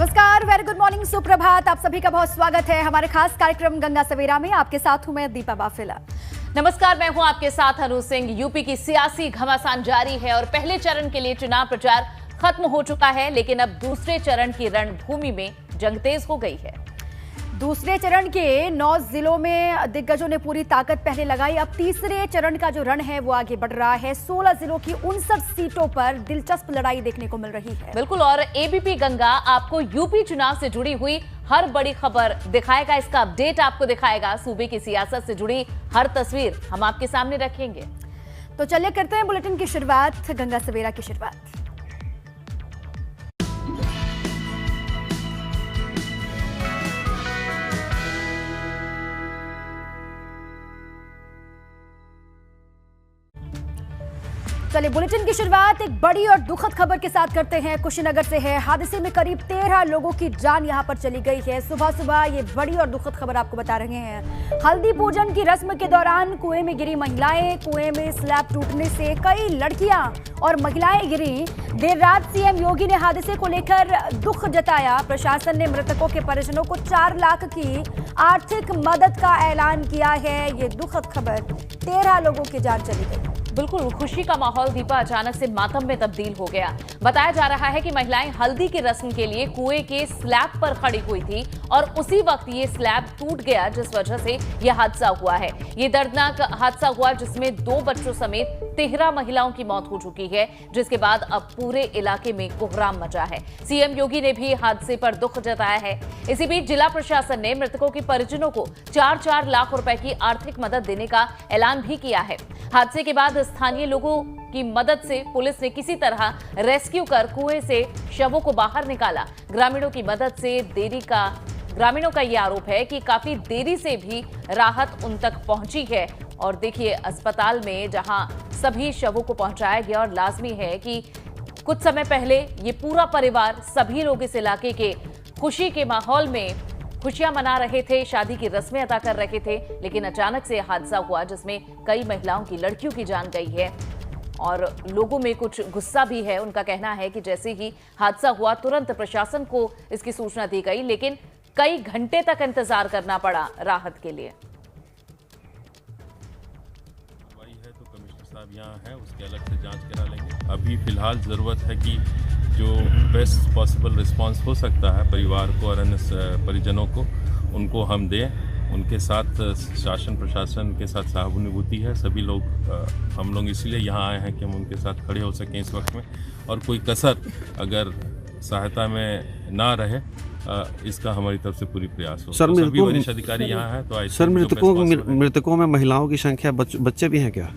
नमस्कार, very good morning, सुप्रभात। आप सभी का बहुत स्वागत है हमारे खास कार्यक्रम गंगा सवेरा में। आपके साथ हूं मैं दीपा बाफिला। नमस्कार, मैं हूं आपके साथ अनु सिंह। यूपी की सियासी घमासान जारी है और पहले चरण के लिए चुनाव प्रचार खत्म हो चुका है, लेकिन अब दूसरे चरण की रणभूमि में जंग तेज हो गई है। दूसरे चरण के 9 जिलों में दिग्गजों ने पूरी ताकत पहले लगाई। अब तीसरे चरण का जो रण है वो आगे बढ़ रहा है। 16 जिलों की 59 सीटों पर दिलचस्प लड़ाई देखने को मिल रही है। बिल्कुल, और एबीपी गंगा आपको यूपी चुनाव से जुड़ी हुई हर बड़ी खबर दिखाएगा। इसका अपडेट आपको दिखाएगा। सूबे की सियासत से जुड़ी हर तस्वीर हम आपके सामने रखेंगे। तो चलिए करते हैं बुलेटिन की शुरुआत, गंगा सवेरा की शुरुआत। चलिए बुलेटिन की शुरुआत एक बड़ी और दुखद खबर के साथ करते हैं। कुशीनगर से है। हादसे में करीब 13 लोगों की जान यहां पर चली गई है। सुबह सुबह ये बड़ी और दुखद खबर आपको बता रहे हैं। हल्दी पूजन की रस्म के दौरान कुएं में गिरी महिलाएं। कुएं में स्लैब टूटने से कई लड़कियां और महिलाएं गिरी। देर रात सीएम योगी ने हादसे को लेकर दुख जताया। प्रशासन ने मृतकों के परिजनों को 4 लाख की आर्थिक मदद का ऐलान किया है। ये दुखद खबर, 13 लोगों की जान चली गई। बिल्कुल, खुशी का माहौल दीपा अचानक से मातम में तब्दील हो गया। बताया जा रहा है कि महिलाएं हल्दी की रस्म के लिए कुएं के स्लैब पर खड़ी हुई थी और उसी वक्त ये स्लैब टूट गया, जिस वजह से यह हादसा हुआ है। ये दर्दनाक हादसा हुआ जिसमें 2 बच्चों समेत 13 महिलाओं की मौत हो चुकी है, जिसके बाद अब पूरे इलाके में कोहराम मचा है। सीएम योगी ने भी हादसे पर दुख जताया है। इसी बीच जिला प्रशासन ने मृतकों के परिजनों को 4-4 लाख रुपए की आर्थिक मदद देने का ऐलान भी किया है। हादसे के बाद स्थानीय लोगों की मदद से पुलिस ने किसी तरह रेस्क्यू कर कुएं से शवों को बाहर निकाला। ग्रामीणों की मदद से ग्रामीणों का यह आरोप है कि काफी देरी से भी राहत उन तक पहुंची है। और देखिए, अस्पताल में जहां सभी शवों को पहुंचाया गया, और लाजमी है कि कुछ समय पहले ये पूरा परिवार, सभी लोग इस इलाके के खुशी के माहौल में खुशियां मना रहे थे, शादी की रस्में अदा कर रहे थे, लेकिन अचानक से हादसा हुआ जिसमें कई महिलाओं की, लड़कियों की जान गई है। और लोगों में कुछ गुस्सा भी है। उनका कहना है कि जैसे ही हादसा हुआ तुरंत प्रशासन को इसकी सूचना दी गई, लेकिन कई घंटे तक इंतजार करना पड़ा राहत के लिए। तो कमिश्नर साहब यहाँ है, उसके अलग से जांच करा लेंगे। अभी फिलहाल ज़रूरत है कि जो बेस्ट पॉसिबल रिस्पांस हो सकता है परिवार को और अन्य परिजनों को, उनको हम दें। उनके साथ शासन प्रशासन के साथ सहानुभूति है। सभी लोग, हम लोग इसीलिए यहाँ आए हैं कि हम उनके साथ खड़े हो सकें इस वक्त में, और कोई कसर अगर सहायता में ना रहे, इसका हमारी तरफ से पूरी प्रयास हो। सर, सभी वरिष्ठ अधिकारी यहाँ हैं, तो सर मृतकों में महिलाओं की संख्या, बच्चे भी हैं क्या?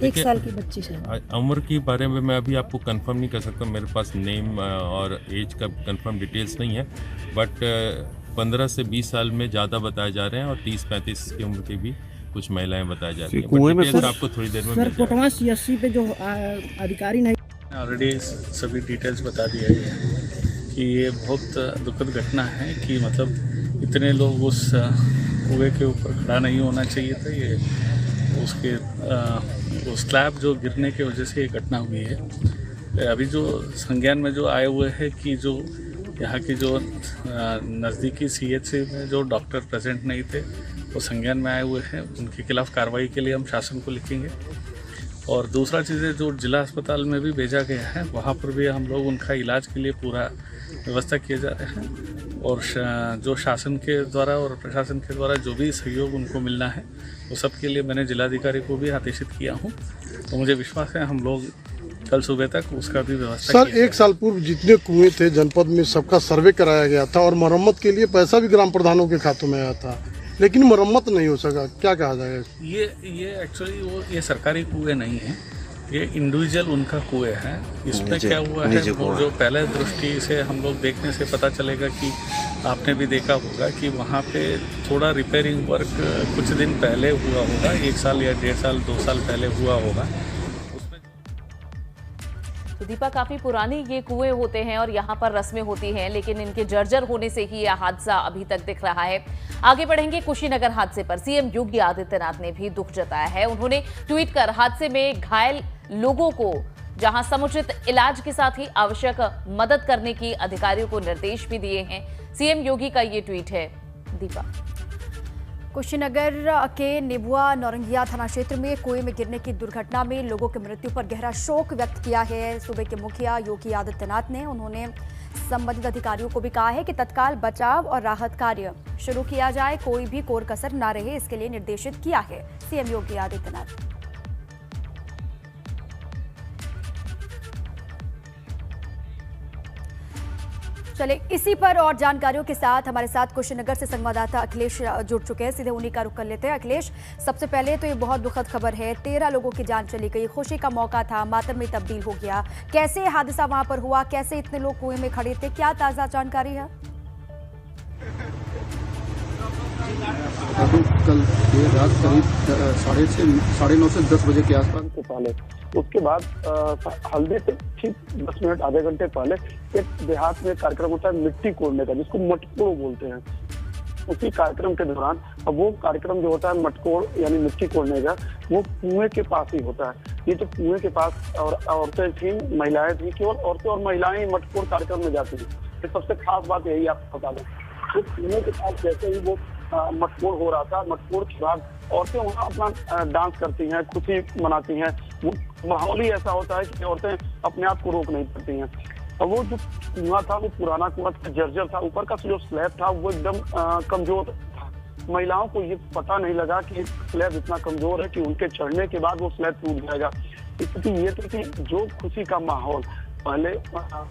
1 साल की बच्ची से। उम्र के बारे में मैं अभी आपको कंफर्म नहीं कर सकता, मेरे पास नेम और एज का कंफर्म डिटेल्स नहीं है, बट 15 से 20 साल में ज़्यादा बताए जा रहे हैं, और 30-35 की उम्र की भी कुछ महिलाएं बताई जा रही हैं। आपको थोड़ी देर में सर, कोटवा सीएससी पे जो अधिकारी नहीं, ऑलरेडी सभी डिटेल्स बता दिए हैं कि ये बहुत दुखद घटना है कि मतलब इतने लोग उस कुएं के ऊपर खड़ा नहीं होना चाहिए था। ये उसके वो स्लैब जो गिरने की वजह से ये घटना हुई है। अभी जो संज्ञान में जो आए हुए हैं कि जो यहाँ की जो नज़दीकी सीएचसी में जो डॉक्टर प्रेजेंट नहीं थे, वो संज्ञान में आए हुए हैं। उनके खिलाफ कार्रवाई के लिए हम शासन को लिखेंगे। और दूसरा चीज़ है, जो जिला अस्पताल में भी भेजा गया है, वहाँ पर भी हम लोग उनका इलाज के लिए पूरा व्यवस्था किए जा रहे हैं। और जो शासन के द्वारा और प्रशासन के द्वारा जो भी सहयोग उनको मिलना है, वो सब के लिए मैंने जिलाधिकारी को भी आदेशित किया हूँ। तो मुझे विश्वास है हम लोग कल सुबह तक उसका भी व्यवस्था। सर, 1 साल पूर्व जितने कुएं थे जनपद में, सबका सर्वे कराया गया था और मरम्मत के लिए पैसा भी ग्राम प्रधानों के खातों में आया था, लेकिन मरम्मत नहीं हो सका। क्या कहा जाएगा? ये एक्चुअली ये सरकारी कुएं नहीं है, ये इंडिविजुअल उनका कुएं है। इसमें क्या हुआ है, जो पहले दृष्टि से हम लोग देखने से पता चलेगा कि आपने भी देखा होगा कि वहाँ पे थोड़ा रिपेयरिंग वर्क कुछ दिन पहले हुआ होगा, 1 साल या 1.5 साल 2 साल पहले हुआ होगा। तो दीपा, काफी पुरानी ये कुएं होते हैं और यहाँ पर रस्में होती हैं, लेकिन इनके जर्जर होने से ही यह हादसा अभी तक दिख रहा है। आगे बढ़ेंगे कुशीनगर हादसे पर। सीएम योगी आदित्यनाथ ने भी दुख जताया है। उन्होंने ट्वीट कर हादसे में घायल लोगों को जहां समुचित इलाज के साथ ही आवश्यक मदद करने की अधिकारियों को निर्देश भी दिए हैं। सीएम योगी का ये ट्वीट है। दीपा। कुशीनगर के नेबुआ नौरंगिया थाना क्षेत्र में कुएं में गिरने की दुर्घटना में लोगों की मृत्यु पर गहरा शोक व्यक्त किया है सूबे के मुखिया योगी आदित्यनाथ ने। उन्होंने संबंधित अधिकारियों को भी कहा है कि तत्काल बचाव और राहत कार्य शुरू किया जाए, कोई भी कोर कसर न रहे, इसके लिए निर्देशित किया है सीएम योगी आदित्यनाथ। चले इसी पर और जानकारियों के साथ हमारे साथ कुशीनगर से संवाददाता अखिलेश जुड़ चुके हैं, सीधे उन्हीं का रुख कर लेते हैं। अखिलेश, सबसे पहले तो ये बहुत दुखद खबर है, 13 लोगों की जान चली गई, खुशी का मौका था, मातम में तब्दील हो गया। कैसे हादसा वहां पर हुआ, कैसे इतने लोग कुएं में खड़े थे, क्या ताजा जानकारी है? अभी कल देर रात करीब 9:30 से 10 बजे के आसपास से पहले, उसके बाद हल्दी से ठीक 10 मिनट आधे घंटे पहले एक देहात में कार्यक्रम होता है मिट्टी कोड़ने का, जिसको मटकोड़ बोलते हैं। उसी कार्यक्रम के दौरान अब वो कार्यक्रम जो होता है मटकोड़ यानी मिट्टी कोड़ने का, वो कुएं के पास ही होता है। ये तो कुएं के पास और औरतें थी, महिलाएं थी, केवल औरतें और महिलाएं मटकोड़ कार्यक्रम में जाती थी। सबसे खास बात यही आपको बता दें, तो कुएं के पास जैसे ही वो मटकोड़ हो रहा था, मटकोड़ के बाद औरतें वहाँ अपना डांस करती हैं, खुशी मनाती हैं। वो माहौल ही ऐसा होता है कि औरतें अपने आप को रोक नहीं पाती हैं। और वो जो कुआं था वो पुराना कुआं था, जर्जर था, ऊपर का जो स्लैब था वो एकदम कमजोर था। महिलाओं को ये पता नहीं लगा कि स्लैब इतना कमजोर है कि उनके चढ़ने के बाद वो स्लैब टूट जाएगा। स्थिति ये थी कि जो खुशी का माहौल, पहले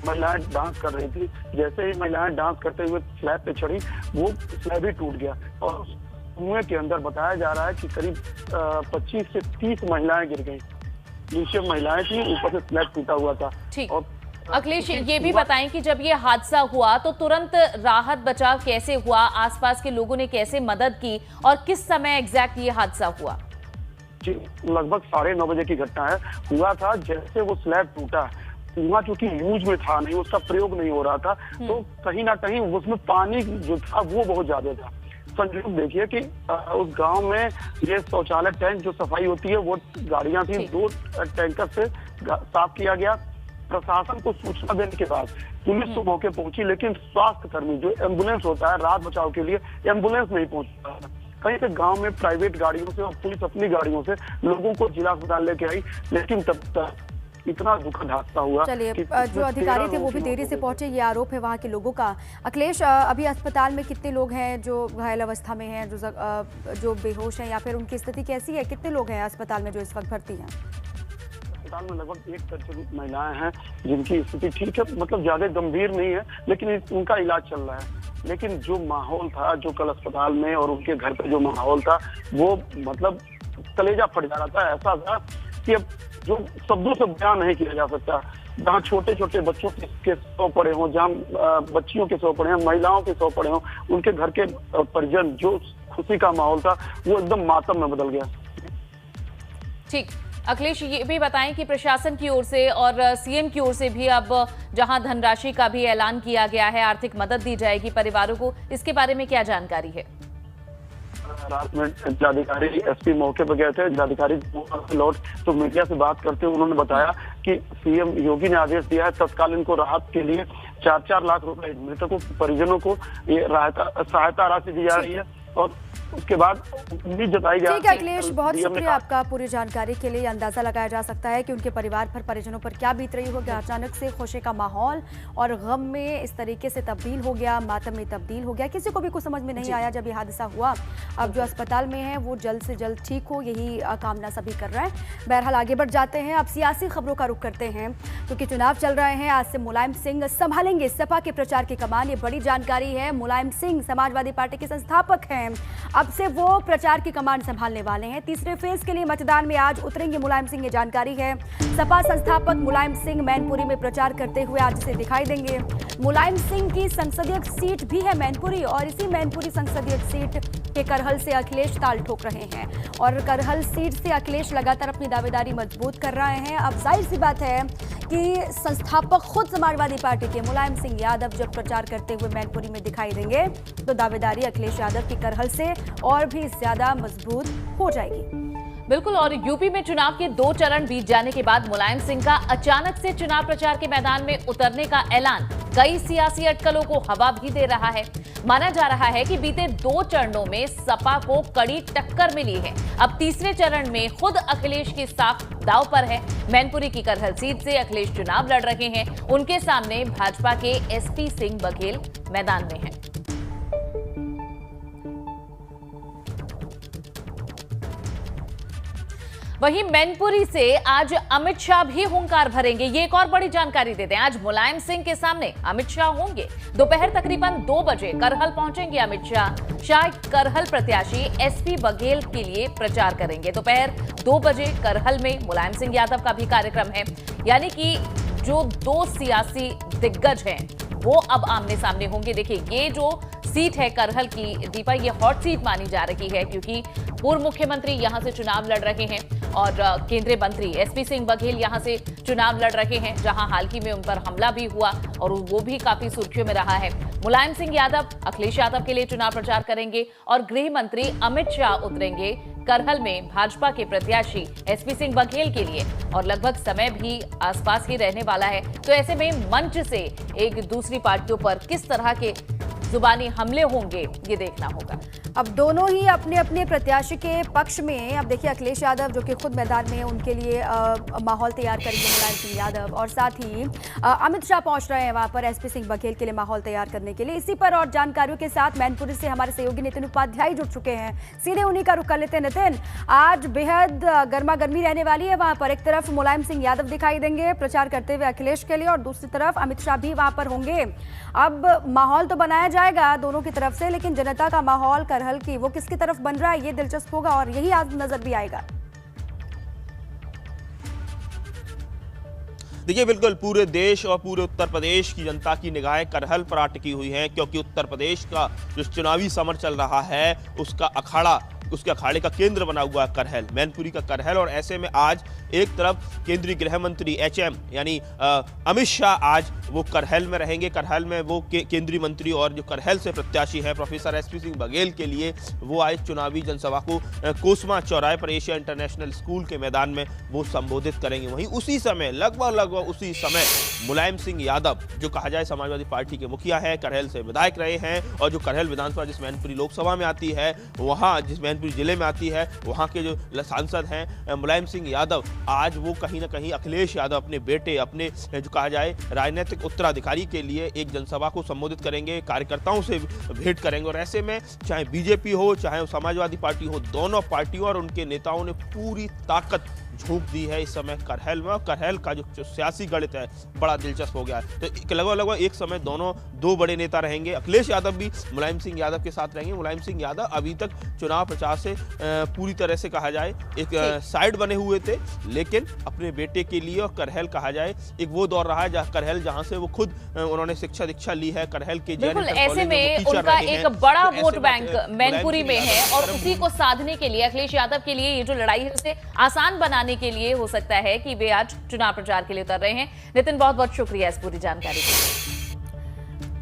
महिलाएं डांस कर रही थी, जैसे ही महिलाएं डांस करते हुए स्लैब पे चढ़ी, वो स्लैब ही टूट गया। और कुएं के अंदर बताया जा रहा है कि करीब 25 से 30 महिलाएं गिर गई। नीचे महिलाएं थी, ऊपर से स्लैब टूटा हुआ था। ठीक। अखिलेश, ये भी बताएं कि जब ये हादसा हुआ तो तुरंत राहत बचाव कैसे हुआ, आसपास के लोगों ने कैसे मदद की और किस समय एग्जैक्ट ये हादसा हुआ? जी, लगभग 9:30 बजे की घटना है। हुआ था जैसे वो स्लैब टूटा, कुआं चूंकि यूज में था नहीं, उसका प्रयोग नहीं हो रहा था, तो कहीं ना कहीं उसमें पानी जो था वो बहुत ज्यादा था। संयोग देखिए कि उस गांव में ये शौचालय टैंक जो सफाई होती है, वो गाड़ियां थी, 2 टैंकर से साफ किया गया। प्रशासन को सूचना देने के बाद पुलिस तो मौके पहुंची, लेकिन स्वास्थ्य कर्मी जो एम्बुलेंस होता है राहत बचाव के लिए, एम्बुलेंस नहीं पहुंच पाया। कहीं से गांव में प्राइवेट गाड़ियों से और पुलिस अपनी गाड़ियों से लोगों को जिला अस्पताल लेके आई, लेकिन तब तक इतना दुखद हादसा हुआ। चलिए, जो अधिकारी थे वो भी देरी से पहुंचे, ये आरोप है वहाँ के लोगों का। अखिलेश, अभी अस्पताल में कितने लोग हैं जो घायल अवस्था में हैं, जो बेहोश हैं, या फिर उनकी स्थिति कैसी है? कितने लोग हैं अस्पताल में जो इस वक्त भर्ती हैं? अस्पताल में लगभग 1 दर्जन महिलाएं हैं जिनकी स्थिति ठीक है, मतलब ज्यादा गंभीर नहीं है, लेकिन उनका इलाज चल रहा है। लेकिन जो माहौल था, जो कल अस्पताल में और उनके घर पे जो माहौल था, वो मतलब कलेजा फट जा रहा था। ऐसा था कि अब जो शब्दों से बयान नहीं किया जा सकता। जहाँ छोटे छोटे बच्चों के सौ पड़े हों, जहाँ बच्चियों के सौ पड़े हों, महिलाओं के सौ पड़े हों, उनके घर के परिजन, जो खुशी का माहौल था वो एकदम मातम में बदल गया। ठीक। अखिलेश, ये भी बताएं कि प्रशासन की ओर से और सीएम की ओर से भी अब जहां धनराशि का भी ऐलान किया गया है, आर्थिक मदद दी जाएगी परिवारों को, इसके बारे में क्या जानकारी है? रात में जिलाधिकारी एसपी मौके पर गए थे। जिलाधिकारी लौट तो मीडिया से बात करते हुए उन्होंने बताया कि सीएम योगी ने आदेश दिया है तत्काल इनको राहत के लिए 4-4 लाख रुपए मृतकों के परिजनों को ये सहायता राशि दी जा रही है। और उसके बाद उम्मीद जताई जा रही है। ठीक है अखिलेश, बहुत शुक्रिया आपका पूरी जानकारी के लिए। अंदाजा लगाया जा सकता है कि उनके परिवार पर, परिजनों पर क्या बीत रही होगी। अचानक से खुशी का माहौल और गम में इस तरीके से तब्दील हो गया, मातम में तब्दील हो गया। किसी को भी कुछ समझ में नहीं आया जब ये हादसा हुआ। अब जो अस्पताल में है वो जल्द से जल्द ठीक हो, यही कामना सभी कर रहे हैं। बहरहाल आगे बढ़ जाते हैं, अब सियासी खबरों का रुख करते हैं क्योंकि चुनाव चल रहे हैं। आज से मुलायम सिंह संभालेंगे सपा के प्रचार की कमान, ये बड़ी जानकारी है। मुलायम सिंह समाजवादी पार्टी के संस्थापक हैं, अब से वो प्रचार की कमान संभालने वाले हैं। तीसरे फेज के लिए मतदान में आज उतरेंगे मुलायम सिंह, ये जानकारी है। सपा संस्थापक मुलायम सिंह मैनपुरी में प्रचार करते हुए आज से दिखाई देंगे। मुलायम सिंह की संसदीय सीट भी है मैनपुरी, और इसी मैनपुरी संसदीय सीट के करहल से अखिलेश ताल ठोक रहे हैं, और करहल सीट से अखिलेश लगातार अपनी दावेदारी मजबूत कर रहे हैं। अब जाहिर सी बात है कि संस्थापक खुद समाजवादी पार्टी के मुलायम सिंह यादव जब प्रचार करते हुए मैनपुरी में दिखाई देंगे तो दावेदारी अखिलेश यादव की करहल से और भी ज्यादा मजबूत हो जाएगी। बिल्कुल। और यूपी में चुनाव के 2 चरण बीत जाने के बाद मुलायम सिंह का अचानक से चुनाव प्रचार के मैदान में उतरने का ऐलान कई सियासी अटकलों को हवा भी दे रहा है। माना जा रहा है कि बीते 2 चरणों में सपा को कड़ी टक्कर मिली है। अब तीसरे चरण में खुद अखिलेश की साख दांव पर है। मैनपुरी की करहल सीट से अखिलेश चुनाव लड़ रहे हैं। उनके सामने भाजपा के एसपी सिंह बघेल मैदान में हैं। वहीं मैनपुरी से आज अमित शाह भी हुंकार भरेंगे। ये एक और बड़ी जानकारी देते हैं। आज मुलायम सिंह के सामने अमित शाह होंगे। दोपहर तकरीबन 2 बजे करहल पहुंचेंगे अमित शाह करहल प्रत्याशी एसपी बघेल के लिए प्रचार करेंगे। दोपहर 2 बजे करहल में मुलायम सिंह यादव का भी कार्यक्रम है। यानी कि जो 2 सियासी दिग्गज हैं वो अब आमने सामने होंगे। देखिए, ये जो सीट है करहल की, दीपा, ये हॉट सीट मानी जा रही है क्योंकि पूर्व मुख्यमंत्री यहां से चुनाव लड़ रहे हैं और केंद्रीय मंत्री एसपी सिंह बघेल यहां से चुनाव लड़ रहे हैं, जहां हाल ही में उन पर हमला भी हुआ और वो भी काफी सुर्खियों में रहा है। मुलायम सिंह यादव अखिलेश यादव के लिए चुनाव प्रचार करेंगे और गृह मंत्री अमित शाह उतरेंगे करहल में भाजपा के प्रत्याशी एसपी सिंह बघेल के लिए और लगभग समय भी आसपास ही रहने वाला है। तो ऐसे में मंच से एक दूसरी पार्टियों पर किस तरह के जुबानी हमले होंगे ये देखना होगा। अब दोनों ही अपने अपने प्रत्याशी के पक्ष में, अब देखिए अखिलेश यादव जो कि खुद मैदान में, उनके लिए माहौल तैयार करेंगे मुलायम सिंह यादव, और साथ ही अमित शाह पहुंच रहे हैं वहां पर एसपी सिंह बघेल के लिए माहौल तैयार करने के लिए। इसी पर और जानकारियों के साथ मैनपुरी से हमारे सहयोगी नितिन उपाध्याय जुड़ चुके हैं। सीधे उन्हीं का रुख कर लेते हैं। नितिन, आज बेहद गर्मा गर्मी रहने वाली है वहां पर। एक तरफ मुलायम सिंह यादव दिखाई देंगे प्रचार करते हुए अखिलेश के लिए और दूसरी तरफ अमित शाह भी वहां पर होंगे। अब माहौल तो बनाया जाएगा दोनों की तरफ से, लेकिन जनता का माहौल करहल की वो किसकी तरफ बन रहा है ये दिलचस्प होगा और यही आज नजर भी आएगा। देखिए, बिल्कुल पूरे देश और पूरे उत्तर प्रदेश की जनता की निगाहें करहल पर अटकी हुई हैं क्योंकि उत्तर प्रदेश का जो चुनावी समर चल रहा है उसके अखाड़े का केंद्र बना हुआ है करहल, मैनपुरी का करहल। और ऐसे में आज एक तरफ केंद्रीय गृह मंत्री एचएम यानी अमित शाह आज वो करहल में रहेंगे। करहल में वो केंद्रीय मंत्री और जो करहल से प्रत्याशी है प्रोफेसर एसपी सिंह बघेल के लिए वो आज चुनावी जनसभा को कोसमा चौराहे पर एशिया इंटरनेशनल स्कूल के मैदान में वो संबोधित करेंगे। वहीं उसी समय लगभग उसी समय मुलायम सिंह यादव, जो कहा जाए समाजवादी पार्टी के मुखिया है, करहल से विधायक रहे हैं और जो करहल विधानसभा जिस मैनपुरी लोकसभा में आती है, वहाँ जिस मैनपुरी जिले में आती है, वहाँ के जो सांसद हैं मुलायम सिंह यादव, आज वो कहीं ना कहीं अखिलेश यादव अपने बेटे, अपने जो कहा जाए राजनीतिक उत्तराधिकारी के लिए एक जनसभा को संबोधित करेंगे, कार्यकर्ताओं से भेंट करेंगे। और ऐसे में चाहे बीजेपी हो चाहे समाजवादी पार्टी हो, दोनों पार्टियों और उनके नेताओं ने पूरी ताकत झोंक दी है इस समय करहल में। और करहल का जो सियासी गणित है बड़ा दिलचस्प हो गया है। तो लगभग एक समय दोनों 2 बड़े नेता रहेंगे। अखिलेश यादव भी मुलायम सिंह यादव के साथ रहेंगे। मुलायम सिंह यादव अभी तक चुनाव प्रचार से पूरी तरह से कहा जाए एक साइड बने हुए थे, लेकिन अपने बेटे के लिए और करहल कहा जाए एक वो दौर रहा है करहल जहां से वो खुद उन्होंने शिक्षा दीक्षा ली है करहल के। ऐसे में उनका एक बड़ा वोट बैंक मैनपुरी में है और उसी को साधने के लिए अखिलेश यादव के लिए ये जो लड़ाई है उसे आसान बनाने के लिए हो सकता है कि वे आज चुनाव प्रचार के लिए उतर रहे हैं। नितिन, बहुत बहुत शुक्रिया इस पूरी जानकारी के लिए।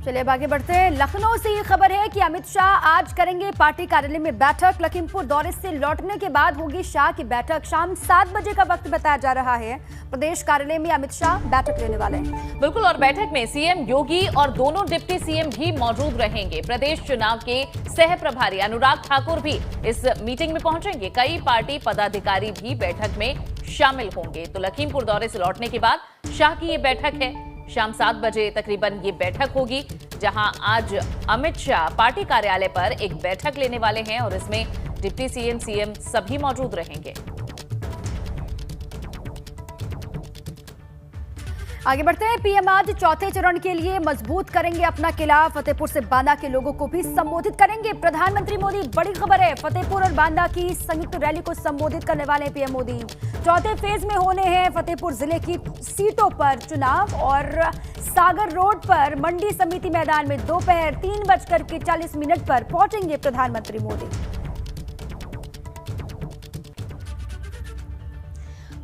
चलिए अब आगे बढ़ते हैं। लखनऊ से ये खबर है कि अमित शाह आज करेंगे पार्टी कार्यालय में बैठक। लखीमपुर दौरे से लौटने के बाद होगी शाह की बैठक। शाम 7 बजे का वक्त बताया जा रहा है। प्रदेश कार्यालय में अमित शाह बैठक लेने वाले हैं। बिल्कुल, और बैठक में सीएम योगी और दोनों डिप्टी सीएम भी मौजूद रहेंगे। प्रदेश चुनाव के सह प्रभारी अनुराग ठाकुर भी इस मीटिंग में पहुंचेंगे। कई पार्टी पदाधिकारी भी बैठक में शामिल होंगे। तो लखीमपुर दौरे से लौटने के बाद शाह की ये बैठक है। शाम 7 बजे तकरीबन ये बैठक होगी, जहां आज अमित शाह पार्टी कार्यालय पर एक बैठक लेने वाले हैं और इसमें डिप्टी सीएम सभी मौजूद रहेंगे। आगे बढ़ते हैं। पीएम आज चौथे चरण के लिए मजबूत करेंगे अपना किला। फतेहपुर से बांदा के लोगों को भी संबोधित करेंगे प्रधानमंत्री मोदी। बड़ी खबर है, फतेहपुर और बांदा की संयुक्त रैली को संबोधित करने वाले पीएम मोदी। चौथे फेज में होने हैं फतेहपुर जिले की सीटों पर चुनाव और सागर रोड पर मंडी समिति मैदान में दोपहर 3:40 पर पहुंचेंगे प्रधानमंत्री मोदी।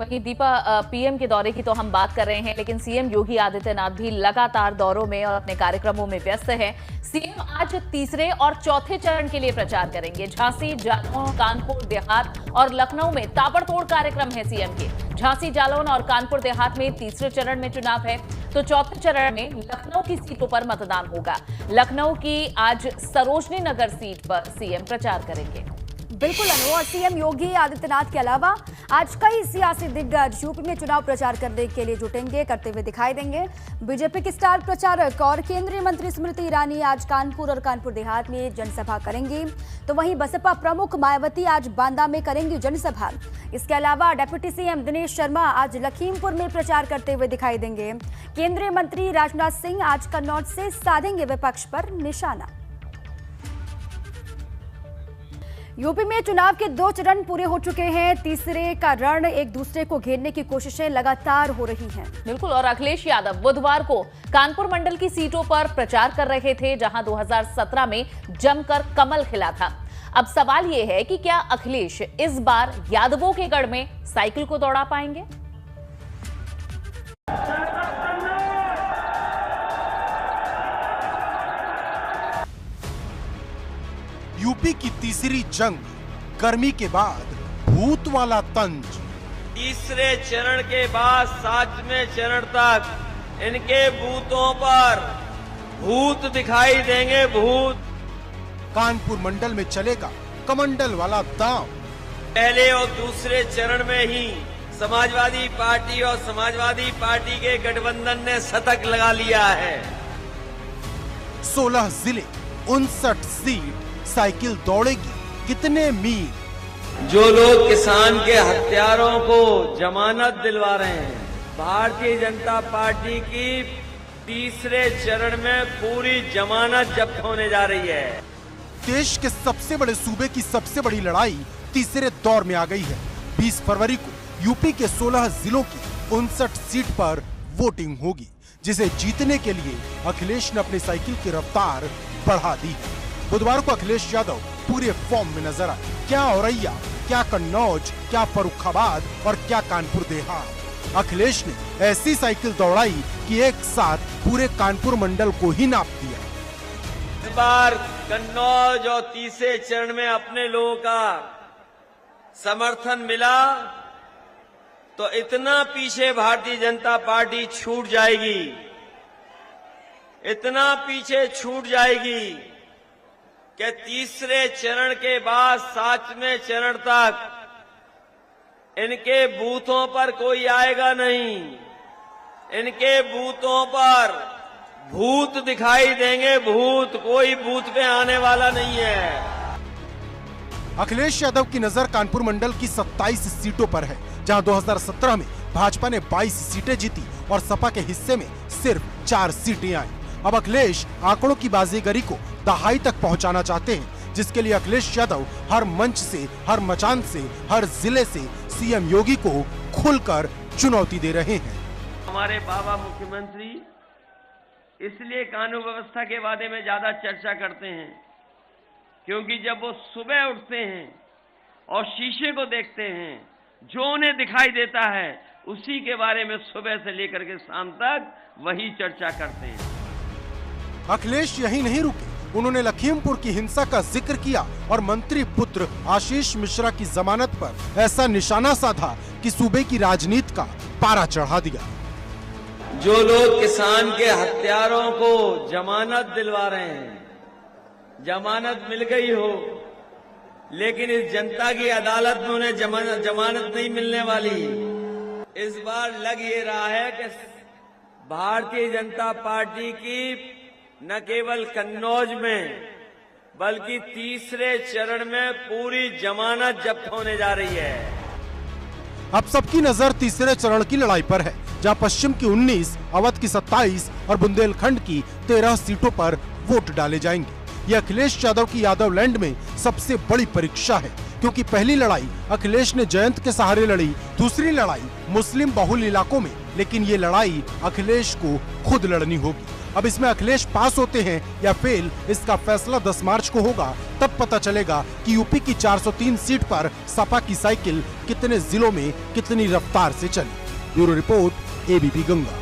वहीं दीपा, पीएम के दौरे की तो हम बात कर रहे हैं, लेकिन सीएम योगी आदित्यनाथ भी लगातार दौरों में और अपने कार्यक्रमों में व्यस्त हैं। सीएम आज तीसरे और चौथे चरण के लिए प्रचार करेंगे। झांसी, जालौन, कानपुर देहात और लखनऊ में ताबड़तोड़ कार्यक्रम है सीएम के। झांसी, जालौन और कानपुर देहात में तीसरे चरण में चुनाव है, तो चौथे चरण में लखनऊ की सीटों पर मतदान होगा। लखनऊ की आज सरोजनी नगर सीट पर सीएम प्रचार करेंगे। बिल्कुल अनु, और सीएम योगी आदित्यनाथ के अलावा आज कई सियासी दिग्गज यूपी में चुनाव प्रचार करने के लिए जुटेंगे, करते हुए दिखाई देंगे। बीजेपी की स्टार प्रचारक और केंद्रीय मंत्री स्मृति ईरानी आज कानपुर और कानपुर देहात में जनसभा करेंगी, तो वहीं बसपा प्रमुख मायावती आज बांदा में करेंगी जनसभा। इसके अलावा डिप्टी सीएम दिनेश शर्मा आज लखीमपुर में प्रचार करते हुए दिखाई देंगे। केंद्रीय मंत्री राजनाथ सिंह आज कन्नौज से साधेंगे विपक्ष पर निशाना। यूपी में चुनाव के 2 चरण पूरे हो चुके हैं, तीसरे का रण एक दूसरे को घेरने की कोशिशें लगातार हो रही हैं। बिल्कुल, और अखिलेश यादव बुधवार को कानपुर मंडल की सीटों पर प्रचार कर रहे थे, जहां 2017 में जमकर कमल खिला था। अब सवाल यह है कि क्या अखिलेश इस बार यादवों के गढ़ में साइकिल को दौड़ा पाएंगे? यूपी की तीसरी जंग, गर्मी के बाद भूत वाला तंज। तीसरे चरण के बाद 7वें चरण तक इनके बूथों पर भूत दिखाई देंगे, भूत। कानपुर मंडल में चलेगा कमंडल वाला दांव। पहले और दूसरे चरण में ही समाजवादी पार्टी और समाजवादी पार्टी के गठबंधन ने शतक लगा लिया है। 16 जिले, 59 सीट, साइकिल दौड़ेगी कितने मील। जो लोग किसान के हत्यारों को जमानत दिलवा रहे हैं, भारतीय जनता पार्टी की तीसरे चरण में पूरी जमानत जब्त होने जा रही है। देश के सबसे बड़े सूबे की सबसे बड़ी लड़ाई तीसरे दौर में आ गई है। 20 फरवरी को यूपी के 16 जिलों की 59 सीट पर वोटिंग होगी, जिसे जीतने के लिए अखिलेश ने अपनी साइकिल की रफ्तार बढ़ा दी है। बुधवार को अखिलेश यादव पूरे फॉर्म में नजर आए। क्या औरैया, क्या कन्नौज, क्या फर्रुखाबाद और क्या कानपुर देहात। अखिलेश ने ऐसी साइकिल दौड़ाई कि एक साथ पूरे कानपुर मंडल को ही नाप दिया। इस बार कन्नौज और तीसरे चरण में अपने लोगों का समर्थन मिला तो इतना पीछे भारतीय जनता पार्टी छूट जाएगी, इतना पीछे छूट जाएगी कि तीसरे चरण के बाद 7वें चरण तक इनके बूथों पर कोई आएगा नहीं। इनके बूथों पर भूत दिखाई देंगे, भूत। कोई बूथ पे आने वाला नहीं है। अखिलेश यादव की नजर कानपुर मंडल की 27 सीटों पर है, जहां 2017 में भाजपा ने 22 सीटें जीती और सपा के हिस्से में सिर्फ 4 सीटें आई। अब अखिलेश आंकड़ों की बाजीगरी को दहाई तक पहुंचाना चाहते हैं, जिसके लिए अखिलेश यादव हर मंच से, हर मचान से, हर जिले से सीएम योगी को खुलकर चुनौती दे रहे हैं। हमारे बाबा मुख्यमंत्री इसलिए कानून व्यवस्था के बारे में ज्यादा चर्चा करते हैं क्योंकि जब वो सुबह उठते हैं और शीशे को देखते हैं, जो उन्हें दिखाई देता है उसी के बारे में सुबह से लेकर के शाम तक वही चर्चा करते हैं। अखिलेश यही नहीं रुके, उन्होंने लखीमपुर की हिंसा का जिक्र किया और मंत्री पुत्र आशीष मिश्रा की जमानत पर ऐसा निशाना साधा कि सूबे की राजनीति का पारा चढ़ा दिया। जो लोग किसान के हत्यारों को जमानत दिलवा रहे हैं, जमानत मिल गई हो, लेकिन इस जनता की अदालत में उन्हें जमानत नहीं मिलने वाली। इस बार लग ये रहा है कि भारतीय जनता पार्टी की न केवल कन्नौज में बल्कि तीसरे चरण में पूरी जमानत जब्त होने जा रही है। अब सबकी नजर तीसरे चरण की लड़ाई पर है, जहां पश्चिम की 19, अवध की 27 और बुंदेलखंड की 13 सीटों पर वोट डाले जाएंगे। ये अखिलेश यादव की यादव लैंड में सबसे बड़ी परीक्षा है, क्योंकि पहली लड़ाई अखिलेश ने जयंत के सहारे लड़ी, दूसरी लड़ाई मुस्लिम बहुल इलाकों में, लेकिन ये लड़ाई अखिलेश को खुद लड़नी होगी। अब इसमें अखिलेश पास होते हैं या फेल, इसका फैसला 10 मार्च को होगा। तब पता चलेगा कि यूपी की 403 सीट पर सपा की साइकिल कितने जिलों में कितनी रफ्तार से चली। Bureau report, ABP Ganga.